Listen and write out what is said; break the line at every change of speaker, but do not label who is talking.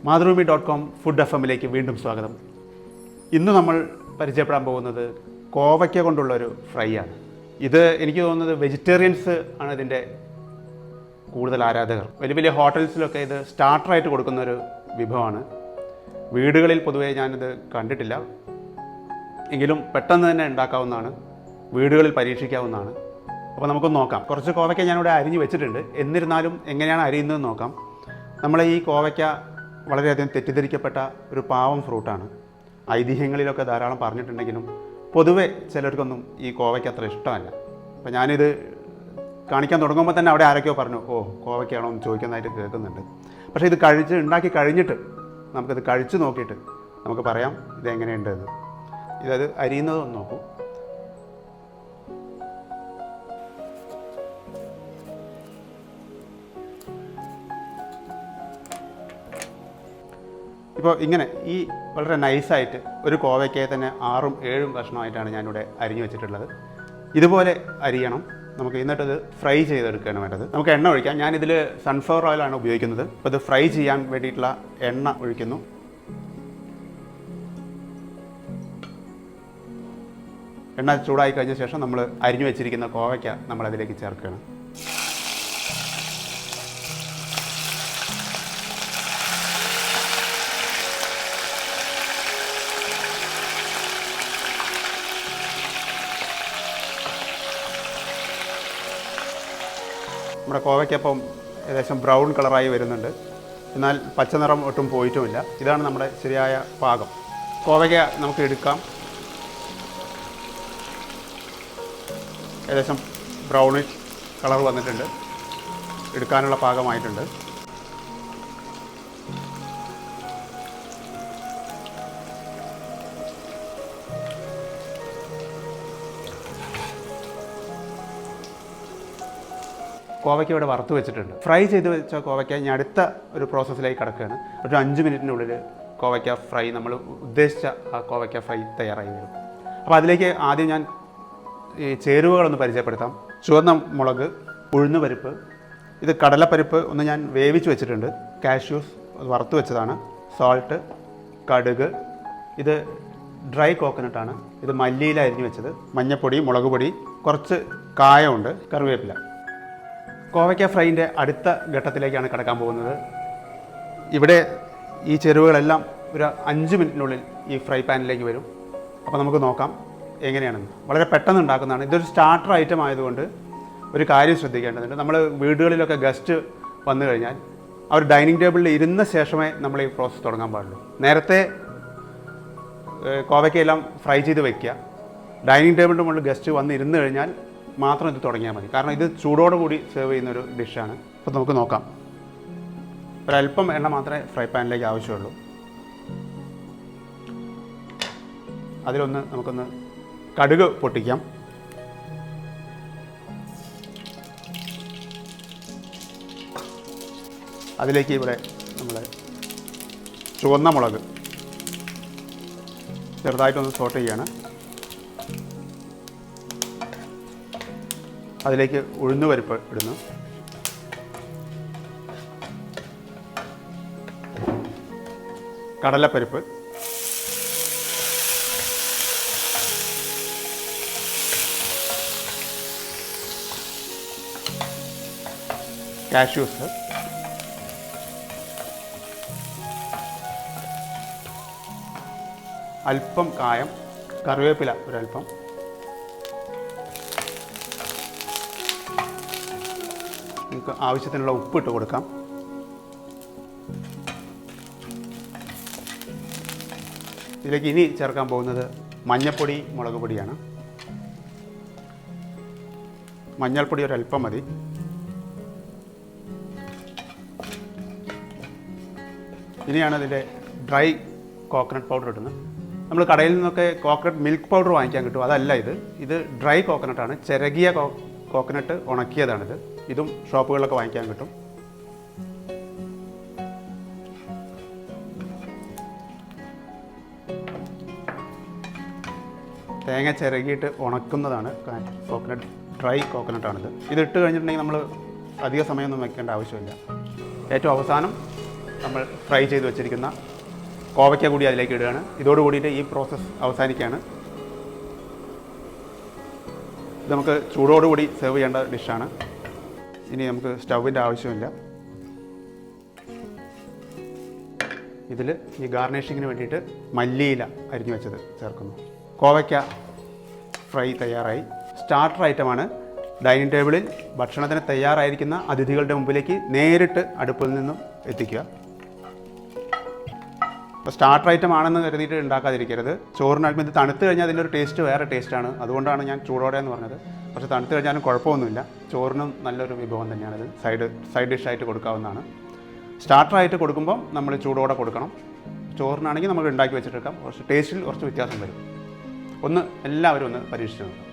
മാതൃഭൂമി.com food എഫ്.എമ്മിലേക്ക് വീണ്ടും സ്വാഗതം. ഇന്ന് നമ്മൾ പരിചയപ്പെടാൻ പോകുന്നത് കോവയ്ക്ക കൊണ്ടുള്ളൊരു ഫ്രൈ ആണ്. ഇത് എനിക്ക് തോന്നുന്നത് വെജിറ്റേറിയൻസ് ആണ് ഇതിൻ്റെ കൂടുതൽ ആരാധകർ. വലിയ വലിയ ഹോട്ടൽസിലൊക്കെ ഇത് സ്റ്റാർട്ടറായിട്ട് കൊടുക്കുന്നൊരു വിഭവമാണ്. വീടുകളിൽ പൊതുവേ ഞാനിത് കണ്ടിട്ടില്ല, എങ്കിലും പെട്ടെന്ന് തന്നെ ഉണ്ടാക്കാവുന്നതാണ്, വീടുകളിൽ പരീക്ഷിക്കാവുന്നതാണ്. അപ്പോൾ നമുക്കൊന്ന് നോക്കാം. കുറച്ച് കോവയ്ക്ക ഞാനിവിടെ അരിഞ്ഞ് വെച്ചിട്ടുണ്ട്. എന്നിരുന്നാലും എങ്ങനെയാണ് അരിയുന്നതെന്ന് നോക്കാം. നമ്മളെ ഈ കോവയ്ക്ക വളരെയധികം തെറ്റിദ്ധരിക്കപ്പെട്ട ഒരു പാവം ഫ്രൂട്ടാണ്. ഐതിഹ്യങ്ങളിലൊക്കെ ധാരാളം പറഞ്ഞിട്ടുണ്ടെങ്കിലും പൊതുവെ ചിലർക്കൊന്നും ഈ കോവയ്ക്ക അത്ര ഇഷ്ടമല്ല. അപ്പോൾ ഞാനിത് കാണിക്കാൻ തുടങ്ങുമ്പോൾ തന്നെ അവിടെ ആരൊക്കെയോ പറഞ്ഞു, കോവയ്ക്കാണോ എന്ന് ചോദിക്കുന്നതായിട്ട് കേൾക്കുന്നുണ്ട്. പക്ഷേ ഇത് ഉണ്ടാക്കി കഴിഞ്ഞിട്ട് നമുക്കിത് കഴിച്ച് നോക്കിയിട്ട് നമുക്ക് പറയാം ഇതെങ്ങനെയുണ്ട് എന്ന്. ഇതത് അരിയുന്നതൊന്ന് നോക്കൂ. ഇപ്പോൾ ഇങ്ങനെ ഈ വളരെ നൈസായിട്ട് ഒരു കോവയ്ക്കയെ തന്നെ 6-7 കഷ്ണമായിട്ടാണ് ഞാനിവിടെ അരിഞ്ഞു വെച്ചിട്ടുള്ളത്. ഇതുപോലെ അരിയണം. നമുക്ക് എന്നിട്ടത് ഫ്രൈ ചെയ്തെടുക്കുകയാണ് വേണ്ടത്. നമുക്ക് എണ്ണ ഒഴിക്കാം. ഞാനിതിൽ സൺഫ്ലവർ ഓയിലാണ് ഉപയോഗിക്കുന്നത്. അപ്പോൾ ഇത് ഫ്രൈ ചെയ്യാൻ വേണ്ടിയിട്ടുള്ള എണ്ണ ഒഴിക്കുന്നു. എണ്ണ ചൂടായി കഴിഞ്ഞ ശേഷം നമ്മൾ അരിഞ്ഞു വെച്ചിരിക്കുന്ന കോവയ്ക്ക നമ്മളതിലേക്ക് ചേർക്കുകയാണ്. നമ്മുടെ കോവയ്ക്കപ്പം ഏകദേശം ബ്രൗൺ കളറായി വരുന്നുണ്ട്, എന്നാൽ പച്ചനിറം ഒട്ടും പോയിട്ടുമില്ല. ഇതാണ് നമ്മുടെ ശരിയായ പാകം. കോവയ്ക്ക നമുക്ക് എടുക്കാം. ഏകദേശം ബ്രൗണിഷ് കളർ വന്നിട്ടുണ്ട്, എടുക്കാനുള്ള പാകമായിട്ടുണ്ട്. കോവയ്ക്ക ഇവിടെ വറുത്ത് വെച്ചിട്ടുണ്ട്. ഫ്രൈ ചെയ്ത് വെച്ച കോവയ്ക്ക ഞാൻ അടുത്ത ഒരു പ്രോസസ്സിലേക്ക് കിടക്കുകയാണ്. ഒരു 5 മിനിറ്റിനുള്ളിൽ കോവയ്ക്ക ഫ്രൈ, നമ്മൾ ഉദ്ദേശിച്ച ആ കോവയ്ക്ക ഫ്രൈ തയ്യാറായി വരും. അപ്പോൾ അതിലേക്ക് ആദ്യം ഞാൻ ഈ ചേരുവകളൊന്ന് പരിചയപ്പെടുത്താം. ചുവന്ന മുളക്, ഉഴുന്ന് പരിപ്പ്, ഇത് കടലപ്പരിപ്പ് ഒന്ന് ഞാൻ വേവിച്ച് വെച്ചിട്ടുണ്ട്, കാഷ്യൂസ് വറുത്ത് വെച്ചതാണ്, സോൾട്ട്, കടുക്, ഇത് ഡ്രൈ കോക്കനട്ടാണ്, ഇത് മല്ലിയില അരിഞ്ഞ് വെച്ചത്, മഞ്ഞൾപ്പൊടി, മുളക് പൊടി, കുറച്ച് കായമുണ്ട്, കറിവേപ്പില. കോവയ്ക്ക ഫ്രൈൻ്റെ അടുത്ത ഘട്ടത്തിലേക്കാണ് കിടക്കാൻ പോകുന്നത്. ഇവിടെ ഈ ചേരുവകളെല്ലാം ഒരു 5 മിനിറ്റിനുള്ളിൽ ഈ ഫ്രൈ പാനിലേക്ക് വരും. അപ്പോൾ നമുക്ക് നോക്കാം എങ്ങനെയാണെന്ന്. വളരെ പെട്ടെന്ന് ഉണ്ടാക്കുന്നതാണ്. ഇതൊരു സ്റ്റാർട്ടർ ഐറ്റം ആയതുകൊണ്ട് ഒരു കാര്യം ശ്രദ്ധിക്കേണ്ടതുണ്ട്. നമ്മൾ വീടുകളിലൊക്കെ ഗസ്റ്റ് വന്നു കഴിഞ്ഞാൽ അവർ ഡൈനിങ് ടേബിളിൽ ഇരുന്ന ശേഷമേ നമ്മൾ ഈ പ്രോസസ്സ് തുടങ്ങാൻ പാടുള്ളൂ. നേരത്തെ കോവയ്ക്കയെല്ലാം ഫ്രൈ ചെയ്ത് വയ്ക്കുക. ഡൈനിങ് ടേബിളിൻ്റെ മുകളിൽ ഗസ്റ്റ് വന്ന് ഇരുന്ന് കഴിഞ്ഞാൽ മാത്രം ഇത് തുടങ്ങിയാൽ മതി. കാരണം ഇത് ചൂടോടുകൂടി സെർവ് ചെയ്യുന്നൊരു ഡിഷാണ്. അപ്പോൾ നമുക്ക് നോക്കാം. ഒരല്പം എണ്ണ മാത്രമേ ഫ്രൈ പാനിലേക്ക് ആവശ്യമുള്ളൂ. നമുക്കൊന്ന് കടുക് പൊട്ടിക്കാം. അതിലേക്ക് ഇവിടെ നമ്മൾ ചുവന്ന മുളക് ചെറുതായിട്ടൊന്ന് സോട്ട് ചെയ്യാണ്. അതിലേക്ക് ഉഴുന്ന് പരിപ്പ് ഇടുന്നു. കടലപ്പരിപ്പ്, കാഷ്യൂസ്, അല്പം കായം, കറിവേപ്പില ഒരല്പം, നമുക്ക് ആവശ്യത്തിനുള്ള ഉപ്പിട്ട് കൊടുക്കാം. ഇതിലേക്ക് ഇനി ചേർക്കാൻ പോകുന്നത് മഞ്ഞൾപ്പൊടി, മുളക് പൊടിയാണ്. മഞ്ഞൾപ്പൊടി ഒരല്പം മതി. ഇനിയാണ് ഇതിൻ്റെ ഡ്രൈ കോക്കനട്ട് പൗഡർ ഇടുന്നത്. നമ്മൾ കടയിൽ നിന്നൊക്കെ കോക്കനട്ട് മിൽക്ക് പൗഡർ വാങ്ങിക്കാൻ കിട്ടും, അതല്ല ഇത് ഡ്രൈ കോക്കനട്ടാണ്. ചിരകിയ കോക്കനട്ട് ഉണക്കിയതാണിത്. ഇതും ഷോപ്പുകളിലൊക്കെ വാങ്ങിക്കാൻ കിട്ടും. തേങ്ങ ചിരകിയിട്ട് ഉണക്കുന്നതാണ് കോക്കനട്ട്, ഡ്രൈ കോക്കനട്ടാണിത്. ഇതിട്ട് കഴിഞ്ഞിട്ടുണ്ടെങ്കിൽ നമ്മൾ അധിക സമയമൊന്നും വെക്കേണ്ട ആവശ്യമില്ല. ഏറ്റവും അവസാനം നമ്മൾ ഫ്രൈ ചെയ്ത് വെച്ചിരിക്കുന്ന കോവയ്ക്ക കൂടി അതിലേക്ക് ഇടുകയാണ്. ഇതോടുകൂടിയിട്ട് ഈ പ്രോസസ്സ് അവസാനിക്കുകയാണ്. ഇത് നമുക്ക് ചൂടോടുകൂടി സെർവ് ചെയ്യേണ്ട ഡിഷാണ്. ഇനി നമുക്ക് സ്റ്റൗവിൻ്റെ ആവശ്യമില്ല. ഇതിൽ ഈ ഗാർണിഷിങ്ങിന് വേണ്ടിയിട്ട് മല്ലിയില അരിഞ്ഞു വെച്ചത് ചേർക്കുന്നു. കോവയ്ക്ക ഫ്രൈ തയ്യാറായി. സ്റ്റാർട്ടർ ഐറ്റമാണ്. ഡൈനിങ് ടേബിളിൽ ഭക്ഷണത്തിന് തയ്യാറായിരിക്കുന്ന അതിഥികളുടെ മുമ്പിലേക്ക് നേരിട്ട് അടുപ്പിൽ നിന്നും എത്തിക്കുക. അപ്പോൾ സ്റ്റാർട്ടർ ഐറ്റം ആണെന്ന് കരുതിയിട്ട് ഉണ്ടാക്കാതിരിക്കരുത്. ചോറിനാകുമ്പോൾ ഇത് തണുത്ത് കഴിഞ്ഞാൽ അതിൻ്റെ ഒരു ടേസ്റ്റ് വേറെ ടേസ്റ്റാണ്. അതുകൊണ്ടാണ് ഞാൻ ചൂടോടെ എന്ന് പറഞ്ഞത്. പക്ഷേ തണുത്ത് കഴിഞ്ഞാലും കുഴപ്പമൊന്നുമില്ല. ചോറിനും നല്ലൊരു വിഭവം തന്നെയാണിത്. സൈഡ് ഡിഷായിട്ട് കൊടുക്കാവുന്നതാണ്. സ്റ്റാർട്ടറായിട്ട് കൊടുക്കുമ്പം നമ്മൾ ചൂടോടെ കൊടുക്കണം. ചോറിനാണെങ്കിൽ നമ്മൾ ഉണ്ടാക്കി വെച്ചിട്ടെടുക്കാം. കുറച്ച് ടേസ്റ്റിൽ കുറച്ച് വ്യത്യാസം വരും. എല്ലാവരും ഒന്ന് പരീക്ഷിച്ച് നോക്കാം.